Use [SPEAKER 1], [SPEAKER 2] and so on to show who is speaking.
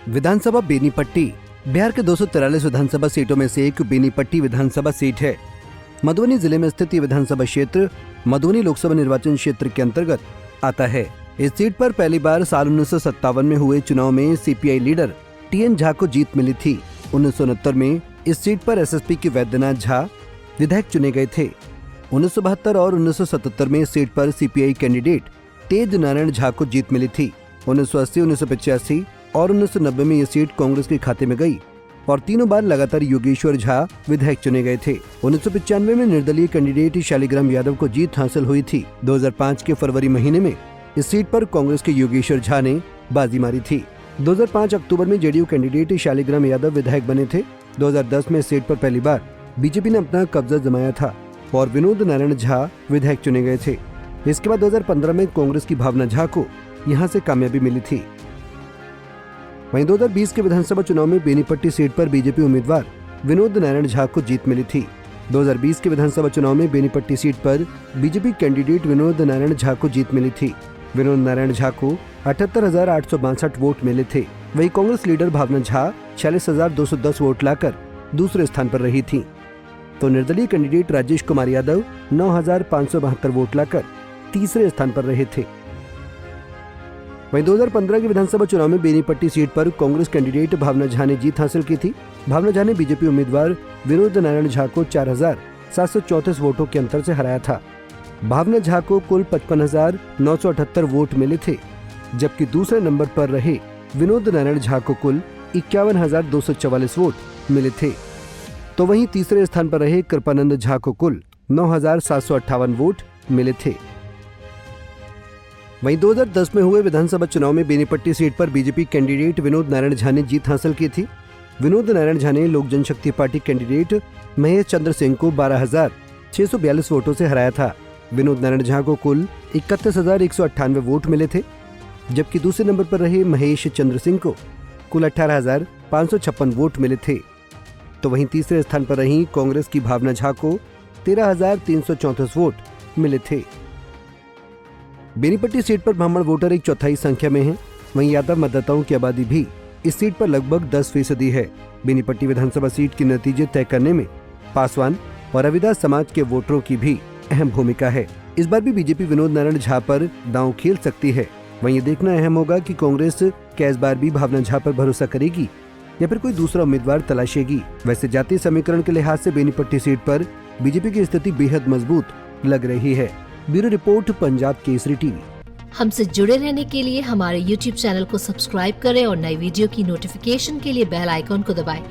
[SPEAKER 1] विधानसभा बेनीपट्टी बिहार के 243 विधानसभा सीटों में से एक बेनीपट्टी विधानसभा सीट है। मधुबनी जिले में स्थित ये विधानसभा क्षेत्र मधुबनी लोकसभा निर्वाचन क्षेत्र के अंतर्गत आता है। इस सीट पर पहली बार साल 1957 में हुए चुनाव में सीपीआई लीडर टीएन झा को जीत मिली थी। 1969 में इस सीट पर एसएसपी के वैद्यनाथ झा विधायक चुने गए थे। 1972 और 1977 में इस सीट पर सीपीआई कैंडिडेट तेज नारायण झा को जीत मिली थी। 1980, 1985 और 1990 में ये सीट कांग्रेस के खाते में गई और तीनों बार लगातार योगेश्वर झा विधायक चुने गए थे। 1995 में निर्दलीय कैंडिडेट शालिग्राम यादव को जीत हासिल हुई थी। 2005 के फरवरी महीने में इस सीट पर कांग्रेस के योगेश्वर झा ने बाजी मारी थी। 2005 अक्टूबर में जेडीयू कैंडिडेट शालिग्राम यादव विधायक बने थे। 2010 में इस सीट पर पहली बार बीजेपी ने अपना कब्जा जमाया था और विनोद नारायण झा विधायक चुने गए थे। इसके बाद 2015 में कांग्रेस की भावना झा को यहां से कामयाबी मिली थी। वहीं 2020 के विधानसभा चुनाव में बेनीपट्टी सीट पर बीजेपी उम्मीदवार विनोद नारायण झा को जीत मिली थी। 2020 के विधानसभा चुनाव में बेनीपट्टी सीट पर बीजेपी कैंडिडेट विनोद नारायण झा को जीत मिली थी। विनोद नारायण झा को 78,862 वोट मिले थे। वहीं कांग्रेस लीडर भावना झा 46,210 वोट लाकर दूसरे स्थान पर रही थी, तो निर्दलीय कैंडिडेट राजेश कुमार यादव 9,572 वोट लाकर तीसरे स्थान पर रहे थे। वहीं 2015 के विधानसभा चुनाव में बेनीपट्टी सीट पर कांग्रेस कैंडिडेट भावना झा ने जीत हासिल की थी। भावना झा ने बीजेपी उम्मीदवार विनोद नारायण झा को 4,734 वोटों के अंतर से हराया था। भावना झा को कुल 55,978 वोट मिले थे, जबकि दूसरे नंबर पर रहे विनोद नारायण झा को कुल 51,244 वोट मिले थे। तो वहीं तीसरे स्थान पर रहे कृपानंद झा को कुल 9,758 वोट मिले थे। वहीं 2010 में हुए विधानसभा चुनाव में बेनीपट्टी सीट पर बीजेपी कैंडिडेट विनोद नारायण झा ने जीत हासिल की थी। विनोद नारायण झा ने लोक जनशक्ति पार्टी कैंडिडेट महेश चंद्र सिंह को 12,642 वोटों से हराया था। विनोद नारायण झा को कुल 31,198 वोट मिले थे, जबकि दूसरे नंबर पर रहे महेश चंद्र सिंह को कुल 18,556 वोट मिले थे। तो वहीं तीसरे स्थान पर रही कांग्रेस की भावना झा को 13,334 वोट मिले थे। बेनीपट्टी सीट पर ब्राह्मण वोटर 1/4 संख्या में हैं। वहीं यादव मतदाताओं की आबादी भी इस सीट पर लगभग 10% है। बेनीपट्टी विधानसभा सीट के नतीजे तय करने में पासवान और रविदास समाज के वोटरों की भी अहम भूमिका है। इस बार भी बीजेपी विनोद नारायण झा पर दांव खेल सकती है। वहीं ये देखना अहम होगा कि कांग्रेस क्या इस बार भी भावना झा पर भरोसा करेगी या फिर कोई दूसरा उम्मीदवार तलाशेगी। वैसे जातीय समीकरण के लिहाज से बेनीपट्टी सीट पर बीजेपी की स्थिति बेहद मजबूत लग रही है। Bureau report, Punjab Kesari TV.
[SPEAKER 2] हमसे जुड़े रहने के लिए हमारे YouTube चैनल को सब्सक्राइब करें और नई वीडियो की नोटिफिकेशन के लिए बेल आइकॉन को दबाएं।